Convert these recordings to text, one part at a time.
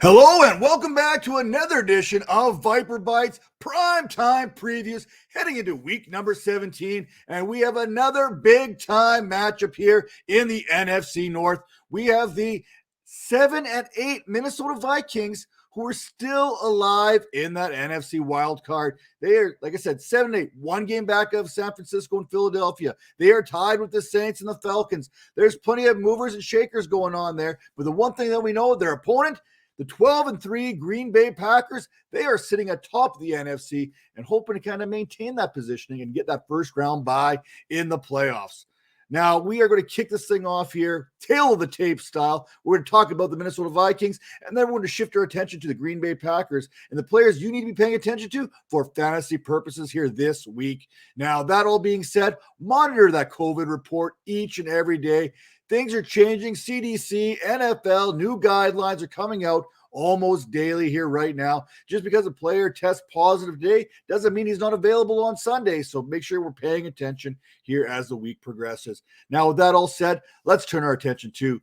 Hello and welcome back to another edition of Viper Bites Primetime Previews heading into week number 17. And we have another big time matchup here in the NFC North. We have the 7-8 Minnesota Vikings who are still alive in that NFC wild card. They are, like I said, 7-8, one game back of San Francisco and Philadelphia. They are tied with the Saints and the Falcons. There's plenty of movers and shakers going on there. But the one thing that we know, their opponent, the 12-3 Green Bay Packers, they are sitting atop the NFC and hoping to kind of maintain that positioning and get that first round bye in the playoffs. Now, we are going to kick this thing off here, tail of the tape style. We're going to talk about the Minnesota Vikings, and then we're going to shift our attention to the Green Bay Packers and the players you need to be paying attention to for fantasy purposes here this week. Now, that all being said, monitor that COVID report each and every day. Things are changing. CDC, NFL, new guidelines are coming out almost daily here right now. Just because a player tests positive today doesn't mean he's not available on Sunday. So make sure we're paying attention here as the week progresses. Now, with that all said, let's turn our attention to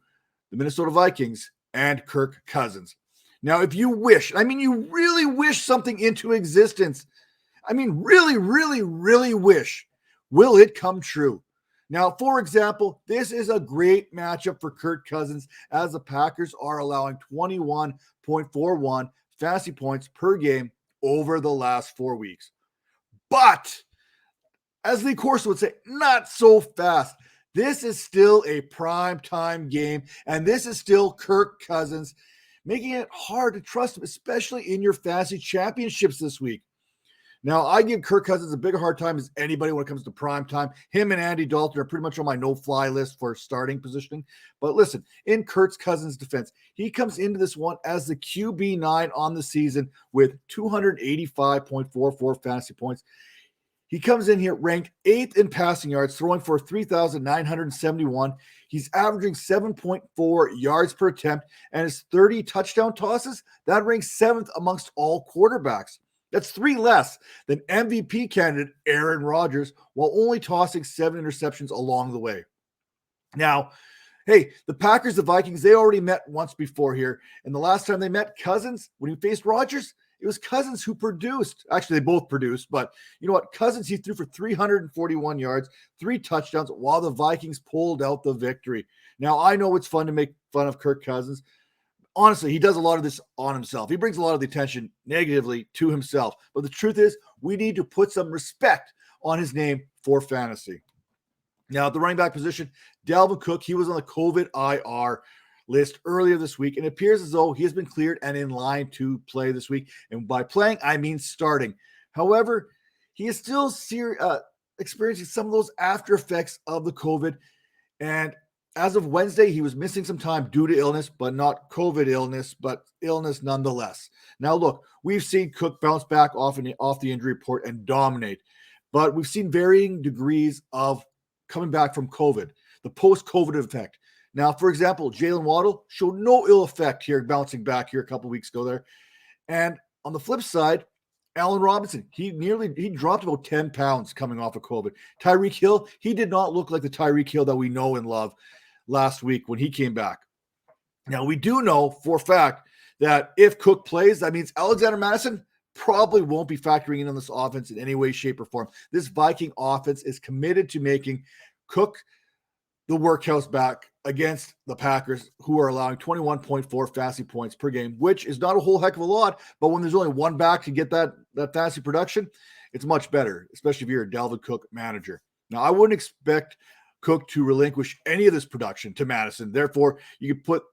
the Minnesota Vikings and Kirk Cousins. Now, if you wish, you really wish something into existence. Really wish. Will it come true? Now, for example, this is a great matchup for Kirk Cousins as the Packers are allowing 21.41 fantasy points per game over the last 4 weeks. But, as Lee Corso would say, not so fast. This is still a prime time game, and this is still Kirk Cousins, making it hard to trust him, especially in your fantasy championships this week. Now, I give Kirk Cousins a bigger hard time as anybody when it comes to prime time. Him and Andy Dalton are pretty much on my no-fly list for starting positioning. But listen, in Kirk Cousins' defense, he comes into this one as the QB9 on the season with 285.44 fantasy points. He comes in here ranked 8th in passing yards, throwing for 3,971. He's averaging 7.4 yards per attempt, and his 30 touchdown tosses, that ranks 7th amongst all quarterbacks. That's 3 less than MVP candidate Aaron Rodgers, while only tossing 7 interceptions along the way. Now, hey, the Packers, the Vikings, they already met once before here. And the last time they met, Cousins, when he faced Rodgers, it was Cousins who produced. Actually, they both produced, but you know what? Cousins, he threw for 341 yards, 3 touchdowns, while the Vikings pulled out the victory. Now, I know it's fun to make fun of Kirk Cousins. Honestly, he does a lot of this on himself. He brings a lot of the attention negatively to himself. But the truth is, we need to put some respect on his name for fantasy. Now, at the running back position, Dalvin Cook, he was on the COVID IR list earlier this week, and it appears as though he has been cleared and in line to play this week. And by playing, I mean starting. However, he is still experiencing some of those after effects of the COVID. And as of Wednesday, he was missing some time due to illness, but not COVID illness, but illness nonetheless. Now, look, we've seen Cook bounce back off the injury report and dominate, but we've seen varying degrees of coming back from COVID, the post-COVID effect. Now, for example, Jalen Waddle showed no ill effect here, bouncing back here a couple weeks ago there. And on the flip side, Allen Robinson, he dropped about 10 pounds coming off of COVID. Tyreek Hill, he did not look like the Tyreek Hill that we know and love last week when he came back. Now, we do know for a fact that if Cook plays, that means Alexander Mattison probably won't be factoring in on this offense in any way, shape, or form. This Viking offense is committed to making Cook the workhouse back against the Packers, who are allowing 21.4 fantasy points per game, which is not a whole heck of a lot, but when there's only one back to get that fantasy production, it's much better, especially if you're a Dalvin Cook manager. Now, I wouldn't expect Cook to relinquish any of this production to Madison. Therefore, you could put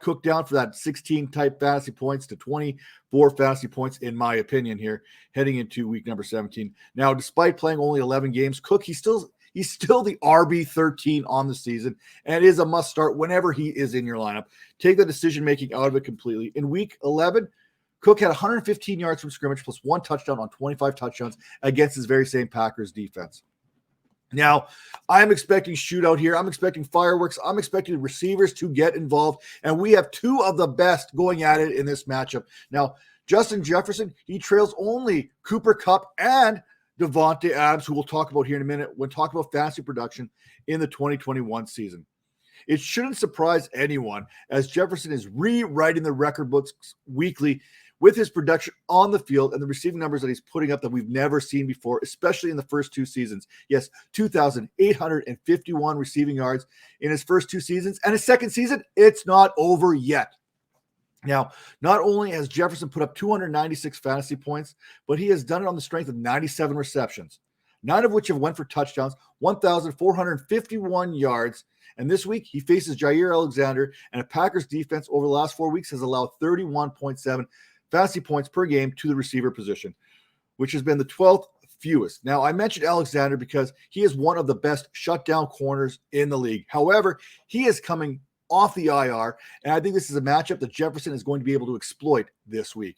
Cook down for that 16 type fantasy points to 24 fantasy points, in my opinion, here heading into week number 17. Now, despite playing only 11 games, Cook, he's still the RB13 on the season and is a must start whenever he is in your lineup. Take the decision making out of it completely. In week 11, Cook had 115 yards from scrimmage plus 1 touchdown on 25 touchdowns against his very same Packers defense. Now, I'm expecting shootout here. I'm expecting fireworks. I'm expecting receivers to get involved. And we have 2 of the best going at it in this matchup. Now, Justin Jefferson, he trails only Cooper Kupp and Devante Adams, who we'll talk about here in a minute when talking about fantasy production in the 2021 season. It shouldn't surprise anyone, as Jefferson is rewriting the record books weekly with his production on the field and the receiving numbers that he's putting up that we've never seen before, especially in the first 2 seasons. Yes, 2,851 receiving yards in his first 2 seasons. And his second season, it's not over yet. Now, not only has Jefferson put up 296 fantasy points, but he has done it on the strength of 97 receptions, 9 of which have went for touchdowns, 1,451 yards. And this week, he faces Jair Alexander, and a Packers defense over the last 4 weeks has allowed 31.7 fantasy points per game to the receiver position, which has been the 12th fewest. Now, I mentioned Alexander because he is one of the best shutdown corners in the league. However, he is coming off the IR, and I think this is a matchup that Jefferson is going to be able to exploit this week.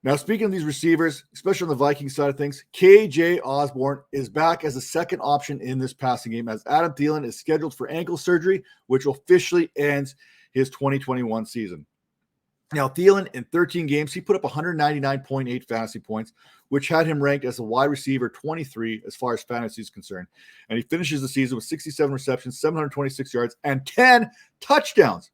Now, speaking of these receivers, especially on the Vikings side of things, KJ Osborne is back as a second option in this passing game, as Adam Thielen is scheduled for ankle surgery, which officially ends his 2021 season. Now, Thielen, in 13 games, he put up 199.8 fantasy points, which had him ranked as a wide receiver 23 as far as fantasy is concerned. And he finishes the season with 67 receptions, 726 yards, and 10 touchdowns.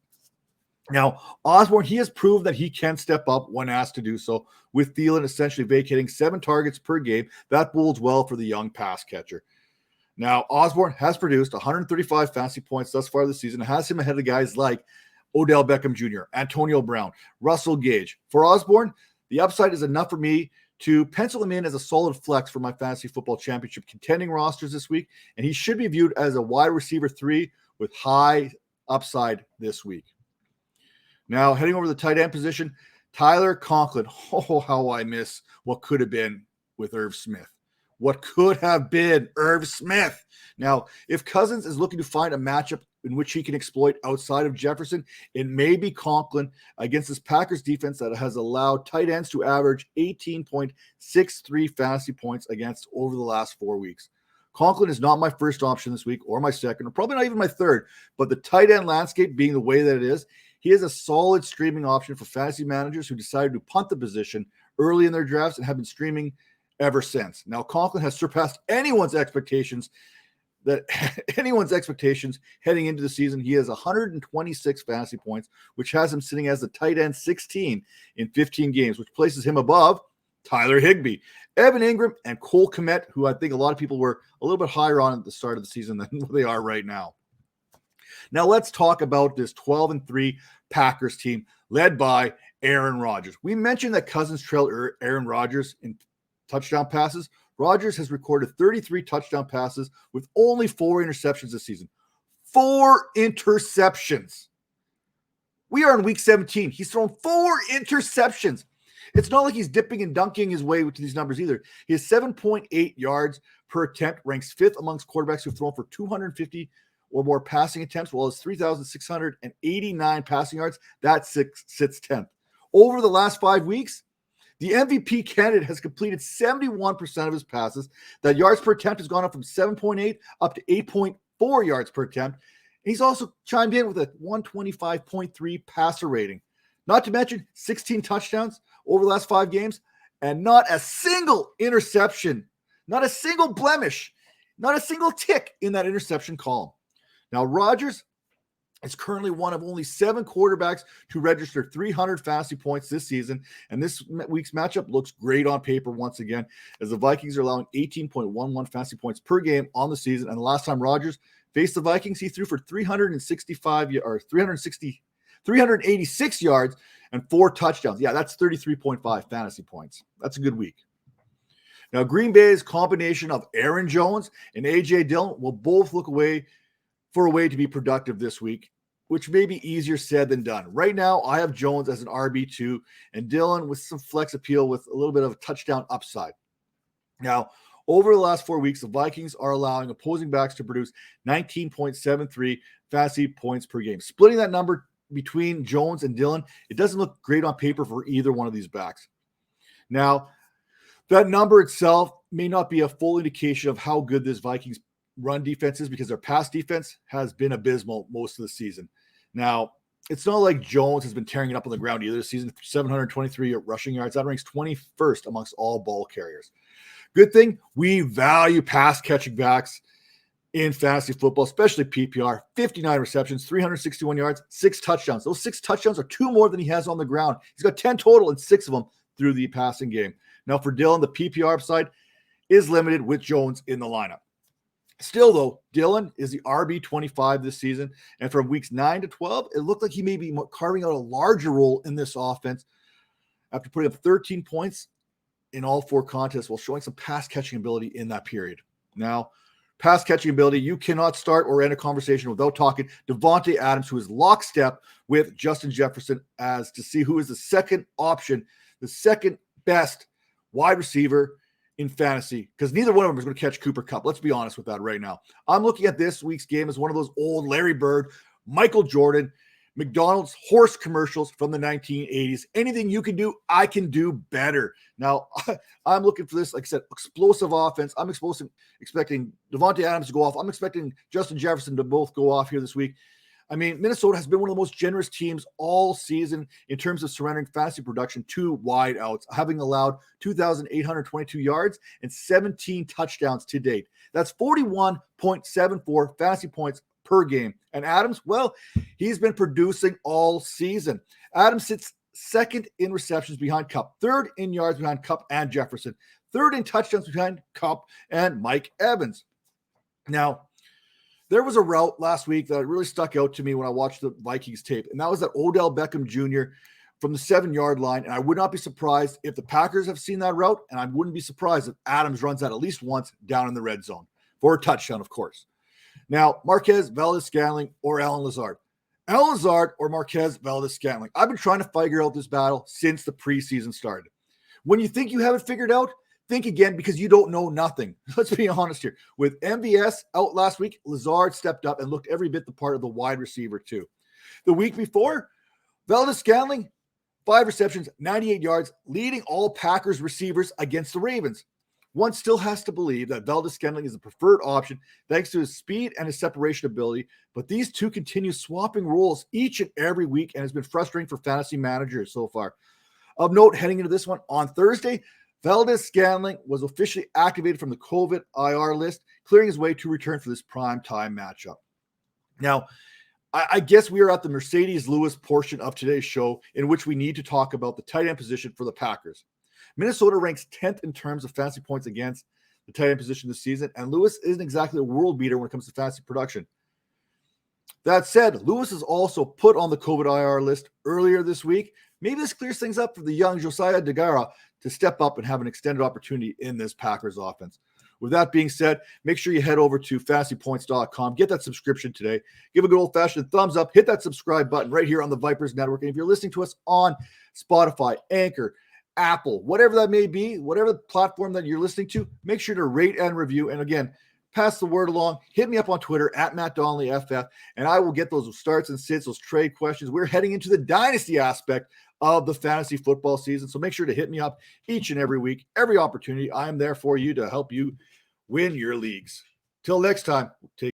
Now, Osborne, he has proved that he can step up when asked to do so, with Thielen essentially vacating 7 targets per game. That bodes well for the young pass catcher. Now, Osborne has produced 135 fantasy points thus far this season, has him ahead of guys like Odell Beckham Jr., Antonio Brown, Russell Gage. For Osborne, the upside is enough for me to pencil him in as a solid flex for my fantasy football championship contending rosters this week, and he should be viewed as a wide receiver 3 with high upside this week. Now, heading over to the tight end position, Tyler Conklin. Oh, how I miss what could have been with Irv Smith. What could have been Irv Smith. Now, if Cousins is looking to find a matchup in which he can exploit outside of Jefferson, it may be Conklin against this Packers defense that has allowed tight ends to average 18.63 fantasy points against over the last 4 weeks. Conklin is not my first option this week or my second, or probably not even my third, but the tight end landscape being the way that it is, he is a solid streaming option for fantasy managers who decided to punt the position early in their drafts and have been streaming ever since. Now, Conklin has surpassed anyone's expectations heading into the season. He has 126 fantasy points, which has him sitting as the tight end 16 in 15 games, which places him above Tyler Higbee, Evan Ingram, and Cole Kmet, who I think a lot of people were a little bit higher on at the start of the season than they are right now. Now, let's talk about this 12-3 Packers team led by Aaron Rodgers. We mentioned that Cousins trailed Aaron Rodgers in touchdown passes. Rodgers has recorded 33 touchdown passes with only 4 interceptions this season. 4 interceptions. We are in week 17. He's thrown 4 interceptions. It's not like he's dipping and dunking his way to these numbers either. He has 7.8 yards per attempt, ranks 5th amongst quarterbacks who've thrown for 250 or more passing attempts, while his 3,689 passing yards, that sits 10th. Over the last 5 weeks, the MVP candidate has completed 71% of his passes. That yards per attempt has gone up from 7.8 up to 8.4 yards per attempt. He's also chimed in with a 125.3 passer rating. Not to mention 16 touchdowns over the last 5 games, and not a single interception, not a single blemish, not a single tick in that interception column. Now, Rodgers is currently one of only 7 quarterbacks to register 300 fantasy points this season, and this week's matchup looks great on paper once again, as the Vikings are allowing 18.11 fantasy points per game on the season, and the last time Rodgers faced the Vikings, he threw for 386 yards and 4 touchdowns. Yeah, that's 33.5 fantasy points. That's a good week. Now, Green Bay's combination of Aaron Jones and A.J. Dillon will both look for a way to be productive this week, which may be easier said than done. Right now, I have Jones as an RB2 and Dillon with some flex appeal with a little bit of a touchdown upside. Now, over the last 4 weeks, the Vikings are allowing opposing backs to produce 19.73 fantasy points per game. Splitting that number between Jones and Dillon, it doesn't look great on paper for either one of these backs. Now, that number itself may not be a full indication of how good this Vikings run defense is, because their pass defense has been abysmal most of the season. Now, it's not like Jones has been tearing it up on the ground either this season. 723 rushing yards. That ranks 21st amongst all ball carriers. Good thing we value pass catching backs in fantasy football, especially PPR. 59 receptions, 361 yards, 6 touchdowns. Those 6 touchdowns are 2 more than he has on the ground. He's got 10 total and 6 of them through the passing game. Now for Dylan, the PPR upside is limited with Jones in the lineup. Still, though, Dylan is the RB25 this season, and from weeks 9 to 12, it looked like he may be carving out a larger role in this offense after putting up 13 points in all 4 contests while showing some pass-catching ability in that period. Now, pass-catching ability, you cannot start or end a conversation without talking Devante Adams, who is lockstep with Justin Jefferson as to see who is the second option, the second best wide receiver in fantasy, because neither one of them is going to catch Cooper Kupp. Let's be honest with that right now. I'm looking at this week's game as one of those old Larry Bird, Michael Jordan, McDonald's horse commercials from the 1980s. Anything you can do, I can do better. Now, I'm looking for this, like I said, explosive offense. I'm expecting Devante Adams to go off. I'm expecting Justin Jefferson to both go off here this week. I mean, Minnesota has been one of the most generous teams all season in terms of surrendering fantasy production to wideouts, having allowed 2,822 yards and 17 touchdowns to date. That's 41.74 fantasy points per game. And Adams, well, he's been producing all season. Adams sits second in receptions behind Kupp, third in yards behind Kupp and Jefferson, third in touchdowns behind Kupp and Mike Evans. Now, there was a route last week that really stuck out to me when I watched the Vikings tape, and that was that Odell Beckham Jr. from the 7-yard line. And I would not be surprised if the Packers have seen that route, and I wouldn't be surprised if Adams runs that at least once down in the red zone for a touchdown, of course. Now, Marquez Valdes-Scantling or Allen Lazard. Allen Lazard or Marquez Valdes-Scantling. I've been trying to figure out this battle since the preseason started. When you think you have it figured out, think again, because you don't know nothing. Let's be honest here. With MVS out last week, Lazard stepped up and looked every bit the part of the wide receiver too. The week before, Valdes-Scantling, 5 receptions, 98 yards, leading all Packers receivers against the Ravens. One still has to believe that Valdes-Scantling is the preferred option thanks to his speed and his separation ability, but these two continue swapping roles each and every week, and it's been frustrating for fantasy managers so far. Of note, heading into this one, on Thursday, Valdes-Scantling was officially activated from the COVID IR list, clearing his way to return for this primetime matchup. Now, I guess we are at the Mercedes Lewis portion of today's show, in which we need to talk about the tight end position for the Packers. Minnesota ranks 10th in terms of fantasy points against the tight end position this season, and Lewis isn't exactly a world beater when it comes to fantasy production. That said, Lewis is also put on the COVID IR list earlier this week. Maybe this clears things up for the young Josiah DeGuara to step up and have an extended opportunity in this Packers offense. With that being said, make sure you head over to fantasypoints.com. Get that subscription today. Give a good old-fashioned thumbs up. Hit that subscribe button right here on the Vipers Network. And if you're listening to us on Spotify, Anchor, Apple, whatever that may be, whatever platform that you're listening to, make sure to rate and review. And again, pass the word along. Hit me up on Twitter at Matt Donnelly FF, and I will get those starts and sits, those trade questions. We're heading into the dynasty aspect of the fantasy football season, so make sure to hit me up each and every week, every opportunity. I am there for you to help you win your leagues. Till next time, take